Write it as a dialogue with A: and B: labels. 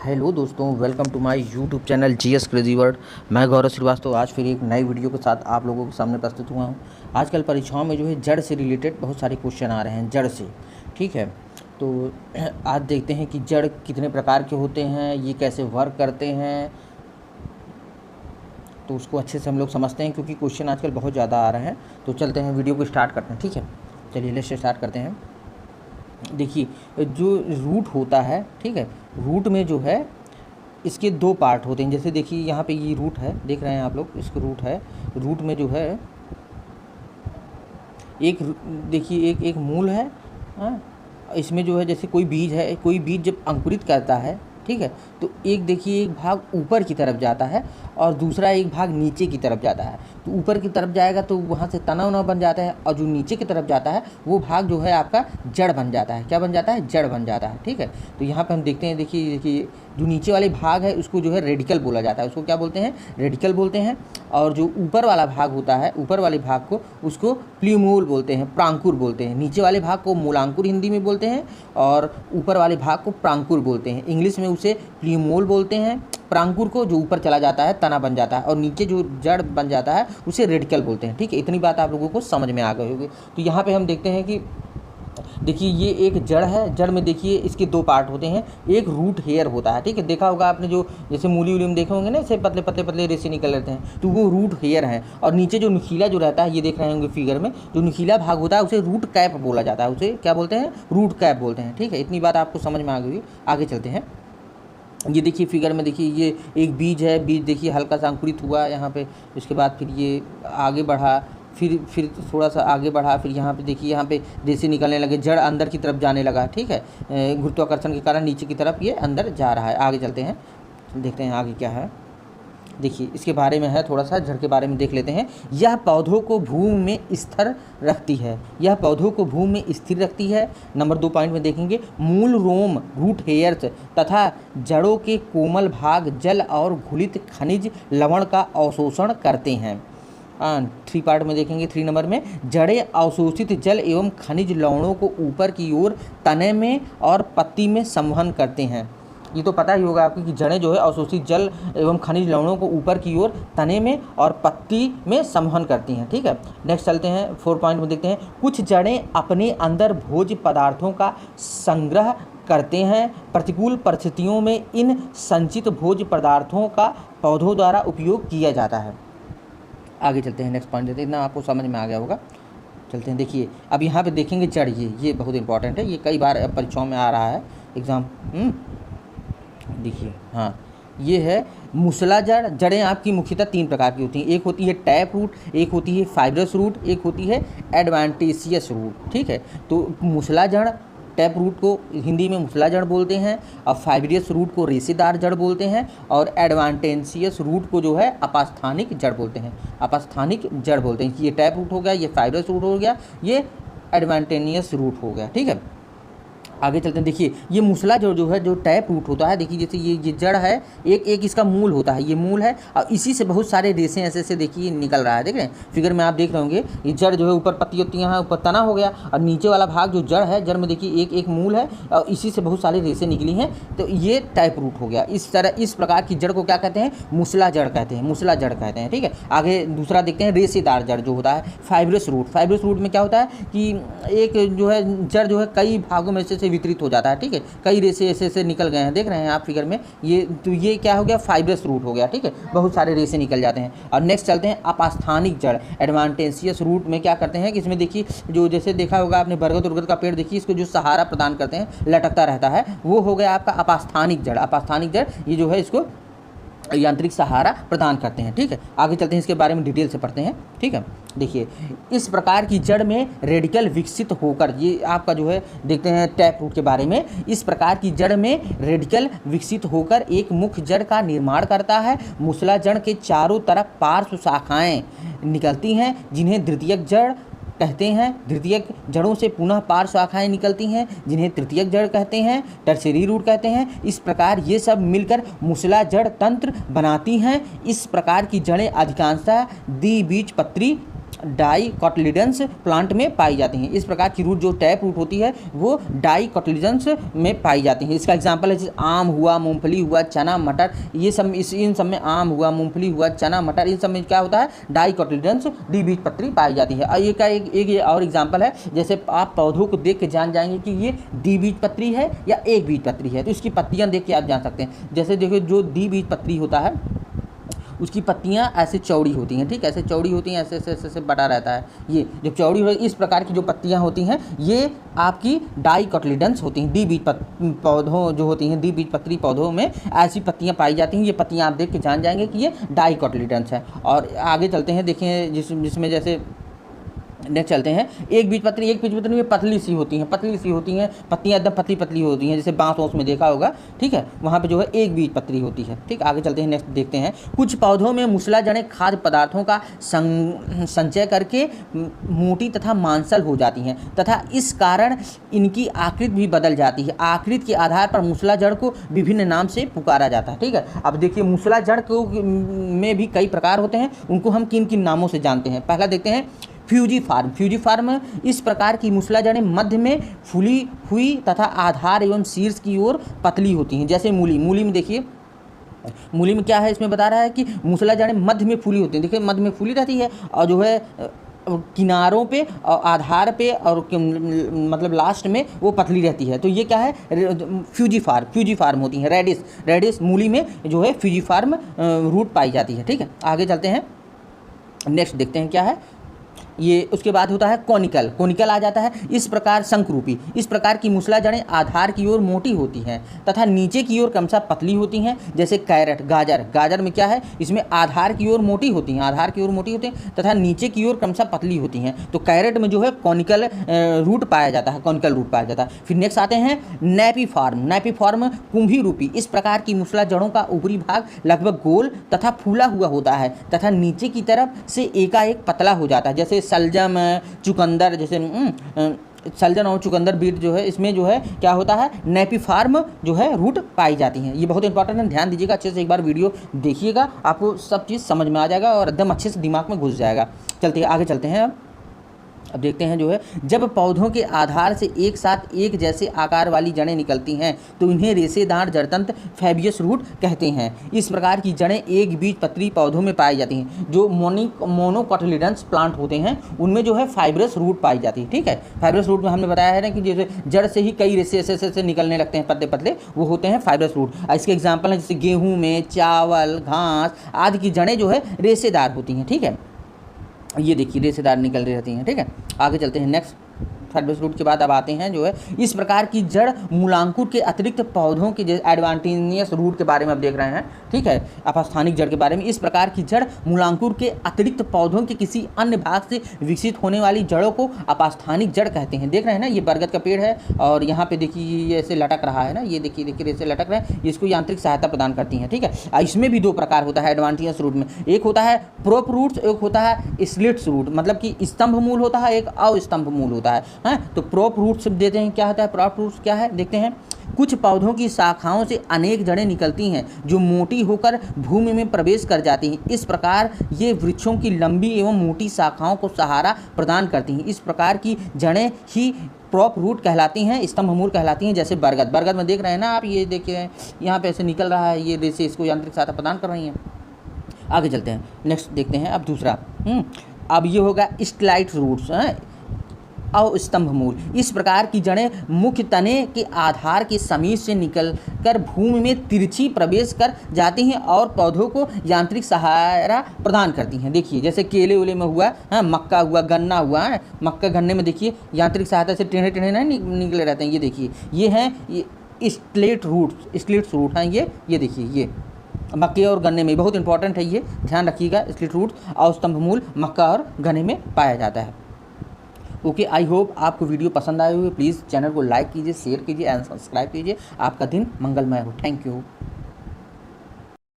A: Hello दोस्तों, welcome to my YouTube channel GS crazy world. मैं गौरव श्रीवास्तव आज फिर एक नई वीडियो के साथ आप लोगों के सामने प्रस्तुत हुआ हूँ। आजकल परीक्षाओं में जो है जड़ से रिलेटेड बहुत सारे क्वेश्चन आ रहे हैं, जड़ से। ठीक है, तो आज देखते हैं कि जड़ कितने प्रकार के होते हैं, ये कैसे वर्क करते हैं, तो उसको अच्छे से हम लोग समझते हैं क्योंकि क्वेश्चन आजकल बहुत ज़्यादा आ रहे हैं। तो चलते हैं वीडियो को स्टार्ट करते हैं। ठीक है, चलिए लेट्स स्टार्ट करते हैं। देखिए, जो रूट होता है, ठीक है, रूट में जो है इसके दो पार्ट होते हैं। जैसे देखिए यहाँ पे ये रूट है, देख रहे हैं आप लोग, इसको रूट है। रूट में जो है एक देखिए एक मूल है। हाँ, इसमें जो है जैसे कोई बीज है, कोई बीज जब अंकुरित करता है, ठीक है, तो एक देखिए एक भाग ऊपर की तरफ जाता है और दूसरा एक भाग नीचे की तरफ जाता है। तो ऊपर की तरफ जाएगा तो वहाँ से तना उना बन जाता है, और जो नीचे की तरफ जाता है वो भाग जो है आपका जड़ बन जाता है। क्या बन जाता है? जड़ बन जाता है। ठीक है, तो यहाँ पे हम देखते हैं, देखिए जो नीचे वाले भाग है उसको जो है रेडिकल बोला जाता है। उसको क्या बोलते हैं? रेडिकल बोलते हैं। और जो ऊपर वाला भाग होता है, ऊपर वाले भाग को उसको प्ल्यूमोल बोलते हैं, प्रांकुर बोलते हैं। नीचे वाले भाग को मूलांकुर हिंदी में बोलते हैं और ऊपर वाले भाग को प्रांकुर बोलते हैं। इंग्लिश में उसे प्ल्यूमोल बोलते हैं। प्रांकुर को जो ऊपर चला जाता है, तना बन जाता है, और नीचे जो जड़ बन जाता है उसे रेडिकल बोलते हैं। ठीक है, इतनी बात आप लोगों को समझ में आ गई होगी। तो यहाँ पे हम देखते हैं कि देखिए ये एक जड़ है। जड़ में देखिए इसके दो पार्ट होते हैं। एक रूट हेयर होता है, ठीक है, देखा होगा आपने, जो जैसे मूली वूली में देखे होंगे ना, ऐसे पतले पतले पतले रेशे निकल रहते हैं, तो वो रूट हेयर है। और नीचे जो नुकीला जो रहता है, ये देख रहे होंगे फिगर में, जो नुकीला भाग होता है उसे रूट कैप बोला जाता है। उसे क्या बोलते हैं? रूट कैप बोलते हैं। ठीक है, इतनी बात आपको समझ में आ गई। आगे चलते हैं। ये देखिए फिगर में, देखिए ये एक बीज है। बीज देखिए हल्का सा अंकुरित हुआ यहाँ पे, उसके बाद फिर ये आगे बढ़ा, फिर थोड़ा सा आगे बढ़ा, फिर यहाँ पे देखिए यहाँ पे रेशे निकलने लगे, जड़ अंदर की तरफ जाने लगा। ठीक है, गुरुत्वाकर्षण के कारण नीचे की तरफ ये अंदर जा रहा है। आगे चलते हैं, देखते हैं आगे क्या है। देखिए इसके बारे में है, थोड़ा सा जड़ के बारे में देख लेते हैं। यह पौधों को भूमि में स्थिर रखती है। यह पौधों को भूमि में स्थिर रखती है। नंबर 2 पॉइंट में देखेंगे, मूल रोम रूट हेयर्स तथा जड़ों के कोमल भाग जल और घुलित खनिज लवण का अवशोषण करते हैं। 3 पार्ट में देखेंगे। 3 नंबर में, जड़ें अवशोषित जल एवं खनिज लवणों को ऊपर की ओर तने में और पत्ती में संवहन करते हैं। ये तो पता ही होगा आपको कि जड़ें जो है अवशोषित जल एवं खनिज लवणों को ऊपर की ओर तने में और पत्ती में संवहन करती हैं। ठीक है, नेक्स्ट चलते हैं। 4 पॉइंट में देखते हैं, कुछ जड़ें अपने अंदर भोज्य पदार्थों का संग्रह करते हैं। प्रतिकूल परिस्थितियों में इन संचित भोज्य पदार्थों का पौधों द्वारा उपयोग किया जाता है। आगे चलते हैं, नेक्स्ट पॉइंट देते हैं। इतना आपको समझ में आ गया होगा। चलते हैं, देखिए अब यहाँ पे देखेंगे जड़, ये बहुत इंपॉर्टेंट है, ये कई बार परीक्षाओं में आ रहा है एग्ज़ाम। देखिए हाँ, ये है मूसला जड़। जड़ें आपकी मुख्यतः 3 प्रकार की होती हैं। एक होती है टैप रूट, एक होती है फाइब्रस रूट, एक होती है एडवांटेशियस रूट। ठीक है, तो मूसला जड़, टैप रूट को हिंदी में मूसला जड़ बोलते हैं, और फाइब्रियस रूट को रेशेदार जड़ बोलते हैं, और एडवांटेशियस रूट को जो है अपास्थानिक जड़ बोलते हैं। अपास्थानिक जड़ बोलते हैं। ये टैप रूट हो गया, ये फाइब्रियस रूट हो गया, ये एडवांटेशियस रूट हो गया। ठीक है, आगे चलते हैं। देखिए ये मूसला जड़ जो है, जो टैप रूट होता है, देखिए जैसे ये जड़ है, एक इसका मूल होता है, ये मूल है, और इसी से बहुत सारे रेशे ऐसे ऐसे देखिए निकल रहा है। देख रहे हैं फिगर में, आप देख रहे होंगे, ये जड़ जो है ऊपर पत्ती होती है, ऊपर तना हो गया, और नीचे वाला भाग जो जड़ है, जड़ में देखिए एक मूल है, और इसी से बहुत सारे रेशे निकली हैं, तो ये टैप रूट हो गया। इस तरह इस प्रकार की जड़ को क्या कहते हैं? मूसला जड़ कहते हैं, मूसला जड़ कहते हैं। ठीक है, आगे दूसरा देखते हैं, रेशेदार जड़ जो होता है, फाइब्रस रूट। फाइब्रस रूट में क्या होता है कि एक जो है जड़ जो है कई भागों में से वितरित हो जाता है। ठीक है, कई रेशे ऐसे ऐसे निकल गए हैं, देख रहे हैं आप फिगर में, ये तो ये क्या हो गया? फाइब्रस रूट हो गया। ठीक है, बहुत सारे रेशे निकल जाते हैं। और नेक्स्ट चलते हैं, अपास्थानिक जड़। एडवांटेशियस रूट में क्या करते हैं कि इसमें देखिए, जो जैसे देखा होगा आपने बरगद उरगद का पेड़, देखिए इसको जो सहारा प्रदान करते हैं, लटकता रहता है, वो हो गया आपका अपास्थानिक जड़। अपास्थानिक जड़ ये जो है इसको यांत्रिक सहारा प्रदान करते हैं। ठीक है, आगे चलते हैं, इसके बारे में डिटेल से पढ़ते हैं। ठीक है, देखिए इस प्रकार की जड़ में रेडिकल विकसित होकर, ये आपका जो है देखते हैं टैप रूट के बारे में, इस प्रकार की जड़ में रेडिकल विकसित होकर एक मुख्य जड़ का निर्माण करता है। मूसला जड़ के चारों तरफ पार्श्व शाखाएं निकलती हैं, जिन्हें द्वितीयक जड़ कहते हैं। द्वितीयक जड़ों से पुनः पार्श्व शाखाएं निकलती हैं, जिन्हें तृतीयक जड़ कहते हैं, टर्शियरी रूट कहते हैं। इस प्रकार ये सब मिलकर मूसला जड़ तंत्र बनाती हैं। इस प्रकार की जड़ें अधिकांशतः द्विबीजपत्री डाइकोटिलीडन्स प्लांट में पाई जाती हैं। इस प्रकार की रूट जो टैप रूट होती है वो डाइकोटिलीडन्स में पाई जाती हैं। इसका एग्जांपल है जैसे आम हुआ, मूंगफली हुआ, चना मटर, ये सब इन सब में आम हुआ, मूंगफली हुआ, चना मटर, इन सब में क्या होता है डाइकोटिलीडन्स द्विबीजपत्री पाई जाती है। और एक ये और एग्जाम्पल है, जैसे आप पौधों को देख के जान जाएंगे कि ये द्विबीजपत्री है या एक बीजपत्री है, तो इसकी पत्तियाँ देख के आप जान सकते हैं। जैसे देखिए जो द्विबीजपत्री होता है उसकी पत्तियाँ ऐसे चौड़ी होती हैं, ठीक है, ऐसे चौड़ी होती हैं, ऐसे ऐसे ऐसे ऐसे बटा रहता है। ये जब चौड़ी हो इस प्रकार की जो पत्तियाँ होती हैं ये आपकी डाइकोटिलीडन्स होती हैं। पौधों जो होती हैं द्विबीजपत्री पौधों में ऐसी पत्तियाँ पाई जाती हैं। ये पत्तियाँ आप देख के जान जाएंगे कि ये डाइकोटिलीडन्स है। और आगे चलते हैं, देखें जिसमें जैसे नेक्स्ट चलते हैं एक बीजपत्री में पतली सी होती हैं, पत्तियाँ एकदम पतली पतली होती हैं, जैसे बाँस वाँस में देखा होगा, ठीक है, वहाँ पे जो है एक बीजपत्री होती है। ठीक, आगे चलते हैं, नेक्स्ट देखते हैं। कुछ पौधों में मूसलाजड़ें खाद्य पदार्थों का संचय करके मोटी तथा मांसल हो जाती हैं तथा इस कारण इनकी आकृति भी बदल जाती है। आकृति के आधार पर मूसलाजड़ को विभिन्न नाम से पुकारा जाता है। ठीक है, अब देखिए मूसलाजड़ को में भी कई प्रकार होते हैं, उनको हम किन किन नामों से जानते हैं। पहला देखते हैं फ्यूजीफार्म। इस प्रकार की मूसलाजड़ें मध्य में फूली हुई तथा आधार एवं शीर्ष की ओर पतली होती हैं। जैसे मूली में देखिए, मूली में क्या है, इसमें बता रहा है कि मूसलाजड़ें मध्य में फूली होती हैं। देखिए मध्य में फूली रहती है और जो है किनारों पे और आधार पे और मतलब लास्ट में वो पतली रहती है। तो ये क्या है, फ्यूजीफार्म होती हैं। रेडिस मूली में जो है फ्यूजीफार्म रूट पाई जाती है। ठीक है, आगे चलते हैं, नेक्स्ट देखते हैं क्या है ये। उसके बाद होता है कोनिकल आ जाता है। इस प्रकार शंकुरूपी, इस प्रकार की मूसलाजड़ें आधार की ओर मोटी होती हैं तथा नीचे की ओर क्रमशः पतली होती हैं। जैसे कैरेट, गाजर में क्या है, इसमें आधार की ओर मोटी होती हैं तथा नीचे की ओर क्रमशः पतली होती हैं। तो कैरेट में जो है कोनिकल रूट पाया जाता है, फिर नेक्स्ट आते हैं नैपीफॉर्म कुंभी रूपी। इस प्रकार की मूसलाजड़ों का ऊपरी भाग लगभग गोल तथा फूला हुआ होता है तथा नीचे की तरफ से एकाएक पतला हो जाता है। जैसे सलजम, चुकंदर, जैसे सलजम और चुकंदर बीट जो है, इसमें जो है क्या होता है नैपीफॉर्म जो है रूट पाई जाती हैं। ये बहुत इंपॉर्टेंट है, ध्यान दीजिएगा, अच्छे से एक बार वीडियो देखिएगा, आपको सब चीज़ समझ में आ जाएगा और एकदम अच्छे से दिमाग में घुस जाएगा। आगे चलते हैं। अब देखते हैं जो है जब पौधों के आधार से एक साथ एक जैसे आकार वाली जड़ें निकलती हैं तो इन्हें रेशेदार जड़तंत्र फैबियस रूट कहते हैं। इस प्रकार की जड़ें एक बीजपत्री पौधों में पाई जाती हैं। जो मोनोकोटिलीडन्स प्लांट होते हैं उनमें जो है फाइब्रस रूट पाई जाती है। ठीक है, फाइब्रस रूट में हमने बताया है ना कि जैसे जड़ से ही कई रेशे ऐसे निकलने लगते हैं पतले पतले, वो होते हैं फाइब्रस रूट। इसके एग्जाम्पल हैं जैसे गेहूँ में चावल, घास आदि की जड़ें जो है रेशेदार होती हैं। ठीक है, ये देखिए रेशेदार निकल रही रहती हैं। ठीक है, आगे चलते हैं, नेक्स्ट फाइब्रस रूट के बाद अब आते हैं जो है इस प्रकार की जड़ मूलांकुर के अतिरिक्त पौधों के जैसे एडवांटेनियस रूट के बारे में अब देख रहे हैं। ठीक है, अपस्थानिक जड़ के बारे में। इस प्रकार की जड़ मूलांकुर के अतिरिक्त पौधों के किसी अन्य भाग से विकसित होने वाली जड़ों को अपस्थानिक जड़ कहते हैं। देख रहे हैं ना, ये बरगद का पेड़ है और यहाँ पे देखिए ये ऐसे लटक रहा है ना, ये देखिए ऐसे लटक रहा है, इसको यांत्रिक सहायता प्रदान करती है। ठीक है, इसमें भी दो प्रकार होता है एडवांटेनियस रूट में, एक होता है प्रोप रूट्स, एक होता है स्लिट्स रूट, मतलब कि स्तंभ मूल होता है, एक अस्तंभ मूल होता है। तो प्रोप रूट्स देते हैं, क्या होता है प्रोप रूट्स क्या है देखते हैं। कुछ पौधों की शाखाओं से अनेक जड़ें निकलती हैं जो मोटी होकर भूमि में प्रवेश कर जाती हैं। इस प्रकार ये वृक्षों की लंबी एवं मोटी शाखाओं को सहारा प्रदान करती हैं। इस प्रकार की जड़ें ही प्रॉप रूट कहलाती हैं, स्तंभ मूल कहलाती हैं। जैसे बरगद में देख रहे हैं ना आप, ये देखिए यहाँ पे ऐसे निकल रहा है, ये रेशे इसको यांत्रिक सहायता प्रदान कर रही हैं। आगे चलते हैं, नेक्स्ट देखते हैं अब दूसरा। अब ये होगा स्टेलाइट रूट्स, अस्तंभ मूल। इस प्रकार की जड़ें मुख्य तने के आधार के समीप से निकलकर भूमि में तिरछी प्रवेश कर जाती हैं और पौधों को यांत्रिक सहारा प्रदान करती हैं। देखिए जैसे केले वेले में हुआ, मक्का हुआ, गन्ना हुआ है, मक्का गन्ने में देखिए यांत्रिक सहायता से टेढ़े टेढ़े नहीं निकले रहते हैं। ये देखिए ये हैं स्टेलाइट रूट हैं ये देखिए ये मक्के और गन्ने में, बहुत इंपॉर्टेंट है ये, ध्यान रखिएगा। स्टेलाइट रूट और स्तंभ मूल मक्का और गन्ने में पाया जाता है। ओके, आई होप आपको वीडियो पसंद आए हुए। प्लीज़ चैनल को लाइक कीजिए, शेयर कीजिए एंड सब्सक्राइब कीजिए। आपका दिन मंगलमय हो। Thank you.